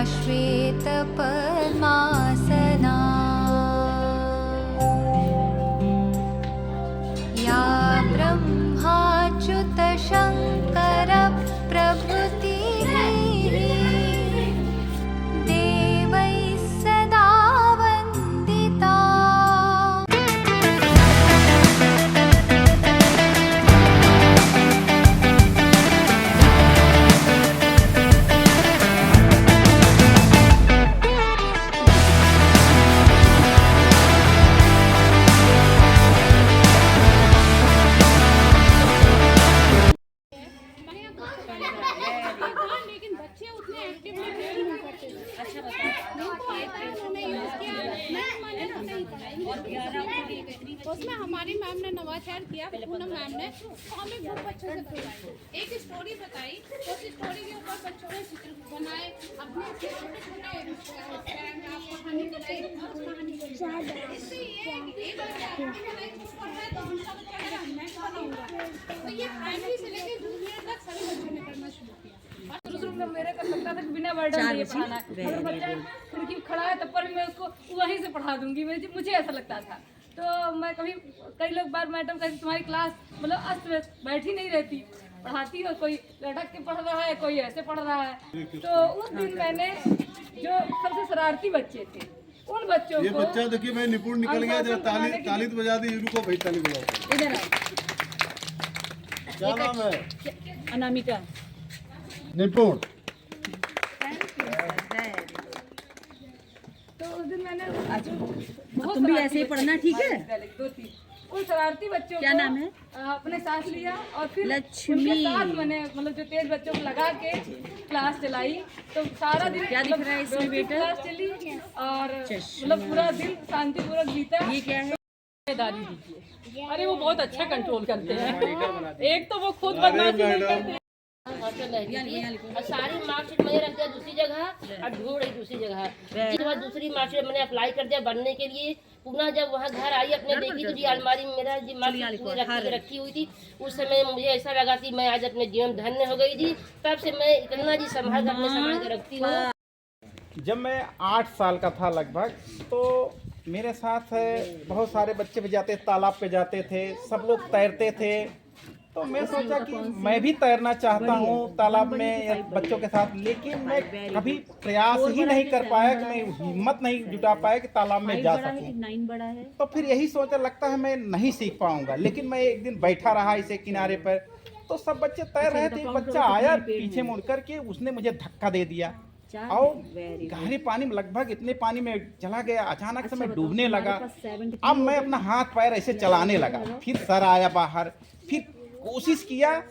श्वेतपद्मासना या ब्रह्माच्युतशङ्करप्रभृतिः देवैः सदा वन्दिता। लेकिन बच्चे उतने एक्टिवली नहीं करते। अच्छा उसमें हमारी मैम ने नवाचार किया, पूनम मैम ने, तो हमें बहुत अच्छे से पढ़ाया। एक स्टोरी बताई, उस स्टोरी के ऊपर बच्चों ने चित्र बनाए, अपने छोटे छोटे कहानी बनाई। इससे ये है कि एक बार आपकी बनाई तो पढ़ रहा है तो दूसरा बच्चा कहेगा मैं बनाऊंगा। तो ये प्राइमरी से लेकर जूनियर तक सभी बच्चों ने करना शुरू किया। शुरू में मेरे को लगता था कि बिना वर्डन दिए पढ़ाना है, अगर बच्चा खिड़की खड़ा है तब पर मैं उसको वहीं से पढ़ा दूंगी, मुझे ऐसा लगता था। तो मैं कई लोग बार मैडम कहती तुम्हारी क्लास मतलब अस्त व्यस्त बैठी नहीं रहती, पढ़ाती हो, कोई लटक के पढ़ रहा है, कोई ऐसे पढ़ रहा है। तो उस दिन मैंने जो सबसे शरारती बच्चे थे उन बच्चों ये को, बच्चा देखिए मैं निपुण निकल गया, जरा ताली बजा दी, रुको भाई ताली बजाओ। इधर आओ। क्या नाम है? अनामिका। निपुण। तो उस दिन मैंने तुम भी ऐसे ही पढ़ना, ठीक है? उन शरारती बच्चों क्या को नाम है? अपने साथ लिया और फिर लक्ष्मी। उनके साथ मैंने मतलब जो तेज बच्चों को लगा के क्लास चलाई। तो सारा दिन क्या दिख रहा है इसमें बेटा? क्लास चली और मतलब पूरा दिन शांतिपूर्वक बीता। ये क्या है? दादी दीजिए। अरे वो बहुत अच्छा कंट्रोल करते हैं। एक तो वो खुद बदमाशी नहीं करते। और सारी मार्कशीट मैंने रख दिया दूसरी जगह और ढूंढ रही दूसरी जगह। इसके बाद दूसरी मार्कशीट मैंने अप्लाई कर दिया बनने के लिए। पुनः जब वहाँ घर आई अपने देखी तो जी अलमारी में मेरा जी मार्कशीट रखी हुई थी। उस समय मुझे ऐसा लगा कि मैं आज अपने जीवन धन्य हो गई जी। तब से मैं इतना जी संभाल के रखती हूँ। जब मैं 8 साल का था लगभग, तो मेरे साथ बहुत सारे बच्चे भी जाते, तालाब पे जाते थे, सब लोग तैरते थे। तो मैं सोचा कि मैं भी तैरना चाहता हूँ तालाब में बच्चों के साथ, लेकिन मैं कभी प्रयास ही नहीं कर पाया कि मैं हिम्मत नहीं जुटा पाया कि तालाब में जा सकूँ। तो फिर यही सोचा लगता है मैं नहीं सीख पाऊंगा। लेकिन मैं एक दिन बैठा रहा इसे किनारे पर, तो सब बच्चे तैर रहे थे। एक बच्चा आया पीछे मुड़ करके, उसने मुझे धक्का दे दिया और गहरे पानी में, लगभग इतने पानी में चला गया। अचानक से मैं डूबने लगा। अब मैं अपना हाथ पैर ऐसे चलाने लगा, फिर सर आया बाहर, फिर कोशिश किया,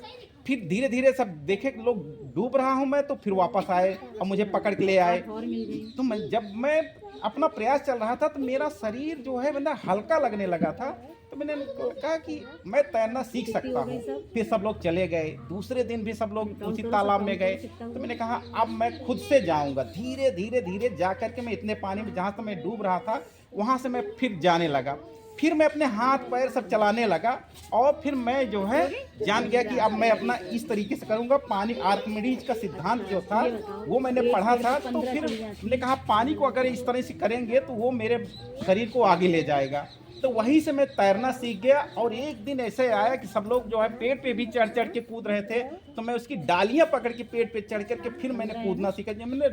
फिर धीरे धीरे सब देखे लोग डूब रहा हूं मैं, तो फिर वापस आए और मुझे पकड़ के ले आए। तो जब मैं अपना प्रयास चल रहा था तो मेरा शरीर जो है मतलब हल्का लगने लगा था। तो मैंने कहा कि मैं तैरना सीख सकता हूँ। फिर सब लोग चले गए। दूसरे दिन भी सब लोग उसी तालाब में गए। तो मैंने कहा अब मैं खुद से जाऊँगा। धीरे धीरे धीरे जा करके मैं इतने पानी में जहाँ से मैं डूब रहा था वहाँ से मैं फिर जाने लगा। फिर मैं अपने हाथ पैर सब चलाने लगा और फिर मैं जो है जान गया कि अब मैं अपना इस तरीके से करूँगा। पानी आर्किमिडीज का सिद्धांत जो था वो मैंने पढ़ा था। तो फिर मैंने कहा पानी को अगर इस तरह से करेंगे तो वो मेरे शरीर को आगे ले जाएगा। तो वहीं से मैं तैरना सीख गया। और एक दिन ऐसे आया कि सब लोग जो है पेड़ पे भी चढ़ चढ़ के कूद रहे थे, तो मैं उसकी डालियां पकड़ के पेड़ पे चढ़ करके फिर मैंने कूदना सीखा। जब मैंने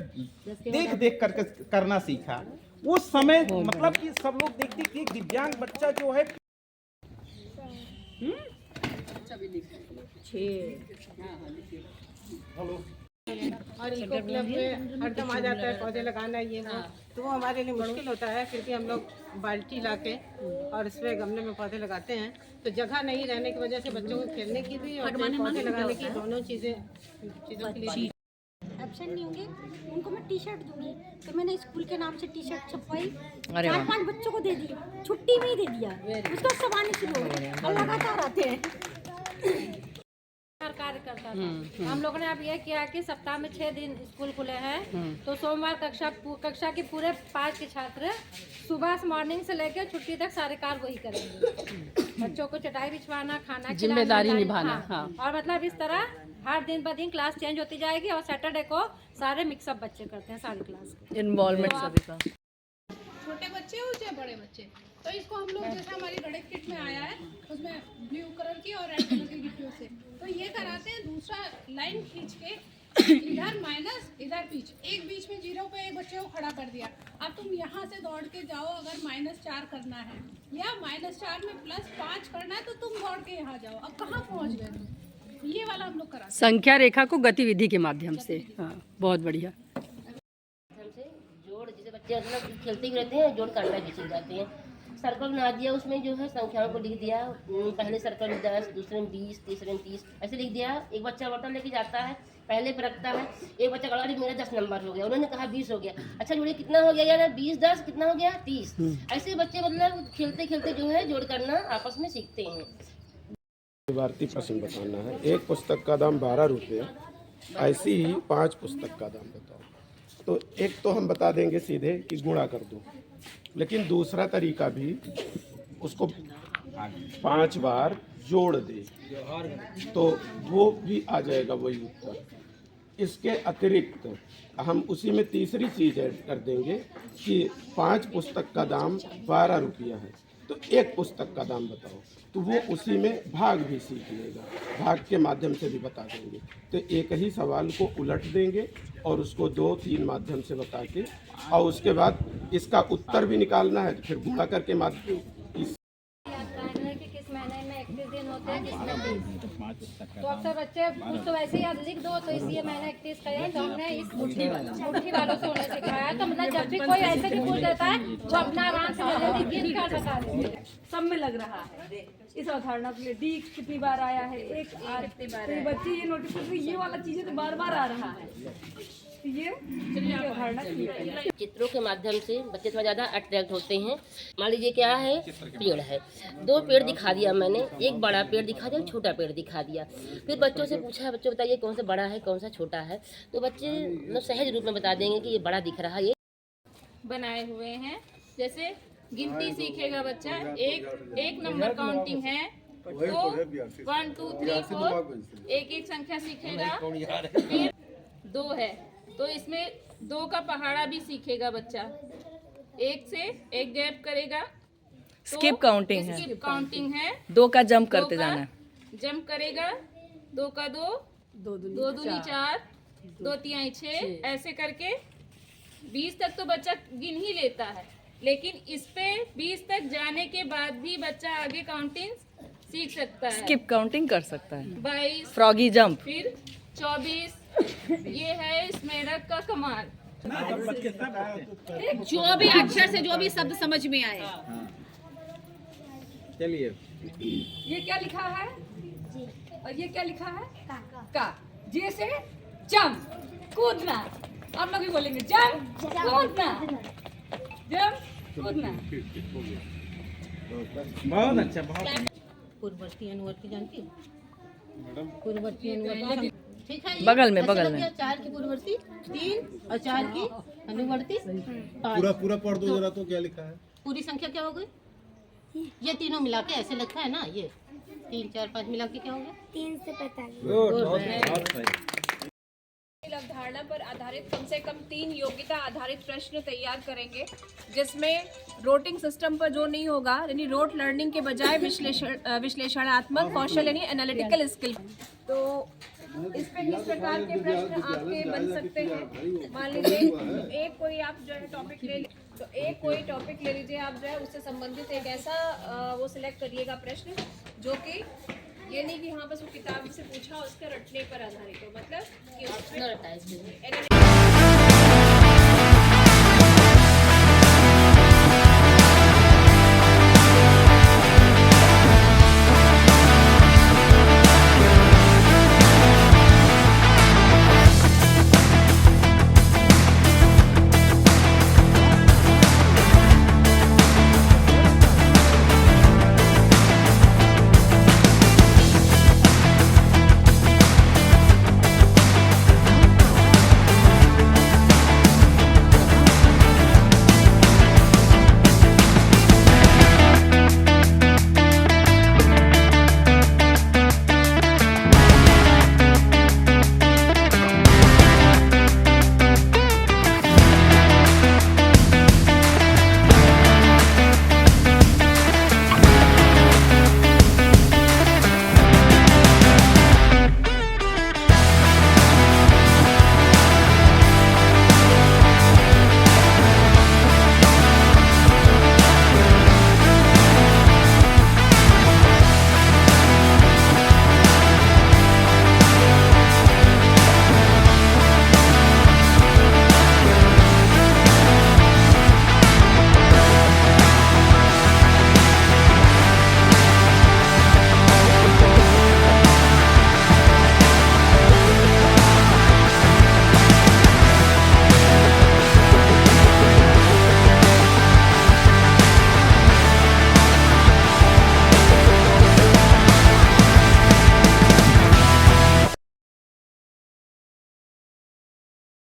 देख देख करके करना सीखा उस समय मतलब कि सब लोग देखते कि एक दिव्यांग बच्चा जो है और इको क्लब में हरदम आ जाता है पौधे लगाना ये वो, तो वो हमारे लिए मुश्किल होता है। फिर भी हम लोग बाल्टी लाके और इसमें गमले में पौधे लगाते हैं। तो जगह नहीं रहने की वजह से बच्चों को खेलने की भी और पौधे लगाने की दोनों चीज़ों के लिए एब्सेंट नहीं होंगे उनको मैं टी शर्ट दूंगी। तो मैंने स्कूल के नाम से टी शर्ट छपवाई, 4-5 बच्चों को दे दी, छुट्टी में ही दे दिया। उसको सब आने शुरू हो गए और लगातार आते हैं। कार्य करता था। हम लोगों ने अब यह किया कि सप्ताह में 6 दिन स्कूल खुले हैं। तो सोमवार कक्षा के पूरे 5 के छात्र सुबह से मॉर्निंग से लेकर छुट्टी तक सारे कार्य वही करेंगे। बच्चों को चटाई बिछवाना, खाना, जिम्मेदारी निभाना। हाँ। और मतलब इस तरह हर दिन ब दिन क्लास चेंज होती जाएगी और सैटरडे को सारे मिक्सअप बच्चे करते हैं सारी क्लास के। इन्वॉल्वमेंट सभी का। छोटे बच्चे हो चाहे बड़े बच्चे, तो इसको हम लोग जैसे हमारी गणित किट में आया है उसमें ब्लू कलर की और रेड कलर की गिट्टियों से, तो ये कराते हैं दूसरा लाइन खींच के इधर माइनस इधर एक बीच में जीरो पे एक बच्चे को खड़ा कर दिया। अब तुम यहाँ से दौड़ के जाओ, अगर -4 करना है या -4 में +5 करना है तो तुम दौड़ के यहाँ जाओ। अब कहाँ पहुँच गए तुम? ये वाला हम लोग कराते हैं संख्या रेखा को गतिविधि के माध्यम से। हाँ, बहुत बढ़िया। से जोड़, जैसे बच्चे मतलब खेलते ही रहते हैं, जोड़ करना भी सीख जाते हैं। सर्कल बना दिया, उसमें जो है संख्याओं को लिख दिया। पहले सर्कल में 10, दूसरे में 20, तीसरे में 30 ऐसे लिख दिया। एक बच्चा बॉटल लेके जाता है, पहले पे रखता है। एक बच्चा कहा अरे मेरा 10 नंबर हो गया, उन्होंने कहा 20 हो गया। अच्छा जोड़िए कितना हो गया यार, 20 10 कितना हो गया 30। ऐसे बच्चे मतलब खेलते खेलते जो है जोड़ करना आपस में सीखते हैं। भारतीय प्रश्न बताना है। एक पुस्तक का दाम 12 रुपये, ऐसी ही 5 पुस्तक का दाम बताओ। तो एक तो हम बता देंगे सीधे कि गुणा कर दो, लेकिन दूसरा तरीका भी उसको 5 बार जोड़ दे तो वो भी आ जाएगा वही उत्तर। इसके अतिरिक्त हम उसी में तीसरी चीज़ ऐड कर देंगे कि 5 पुस्तक का दाम 12 रुपया है, तो एक पुस्तक का दाम बताओ, तो वो उसी में भाग भी सीख लेगा। भाग के माध्यम से भी बता देंगे। तो एक ही सवाल को उलट देंगे और उसको 2-3 माध्यम से बता के, और उसके बाद इसका उत्तर भी निकालना है, तो फिर गुणा करके माध्यम किस महीने में 31 दिन होते हैं, किसमें 30। तो अक्सर बच्चे कुछ तो वैसे ही याद लिख दो, तो इसलिए मैंने 31 कहा तो हमने इस मुट्ठी वालों से उन्हें सिखाया। तो मतलब जब भी कोई ऐसे भी पूछ देता है तो अपना आराम से जल्दी गिन कर बता देंगे। सब में लग रहा है इस अवधारणा के लिए। डी कितनी बार आया है, एक आर कितनी बार है। बच्चे ये नोटिस करते ये वाला चीजें तो बार बार आ रहा है। ये अवधारणा चित्रों के माध्यम से बच्चे थोड़ा ज़्यादा अट्रैक्ट होते हैं। मान लीजिए क्या है, पेड़ है, 2 पेड़ दिखा दिया मैंने, एक बड़ा पेड़ दिखा दिया, छोटा पेड़ दिखा दिया। फिर बच्चों से पूछा, बच्चों बताइए कौन सा बड़ा है कौन सा छोटा है, तो बच्चे मतलब सहज रूप में बता देंगे कि ये बड़ा दिख रहा है। ये बनाए हुए हैं, जैसे गिनती सीखेगा बच्चा, एक नंबर काउंटिंग है तो 1 2 3 4 एक संख्या सीखेगा। फिर 2 है तो इसमें 2 का पहाड़ा भी सीखेगा बच्चा। 1 से 1 गैप करेगा, तो स्किप काउंटिंग है। स्किप काउंटिंग है। 2 का जंप करते जाना है। जंप करेगा, 2 का 2, 2 दूनी 4, 2 तिहाई 6, ऐसे करके 20 तक तो बच्चा गिन ही लेता है। लेकिन इस पे 20 तक जाने के बाद भी बच्चा आगे काउंटिंग सीख सकता है। स्किप काउंटिंग कर सकता है। 22, फ्रॉगी जंप। फिर 24। ये है इस मेढक का कमाल। जो भी अक्षर से जो भी शब्द समझ में आए। चलिए, ये क्या लिखा है और ये क्या लिखा है? का। जे से जंप, कूदना। आप लोग भी बोलेंगे जंप, कूदना, जंप, कूदना। बहुत अच्छा, बहुत। पूर्ववर्ती अनुवर्ती जानती हो? पूर्ववर्ती अनुवर्ती ठीक है। बगल में 4 की पूर्ववर्ती, 3 और 4 की अनुवर्ती, 5। पूरा पढ़ दो जरा, तो क्या लिखा है? पूरी संख्या क्या हो गई? ये तीनों मिला के ऐसे लगता है ना, ये 3 4 5 मिला के क्या हो गया? 3 से 45। अवधारणा पर आधारित कम से कम 3 योग्यता आधारित प्रश्न तैयार करेंगे, जिसमें रोटिंग सिस्टम पर जो नहीं होगा, यानी रोट लर्निंग के बजाय विश्लेषणात्मक कौशल यानी एनालिटिकल स्किल। तो इस पे किस प्रकार के प्रश्न आपके बन सकते हैं? मान लीजिए एक कोई आप जो है टॉपिक ले, तो एक कोई टॉपिक ले लीजिए आप, जो है उससे संबंधित एक ऐसा वो सिलेक्ट करिएगा प्रश्न जो कि ये नहीं कि हाँ बस वो किताब से पूछा उसके रटने पर आधारित हो, मतलब कि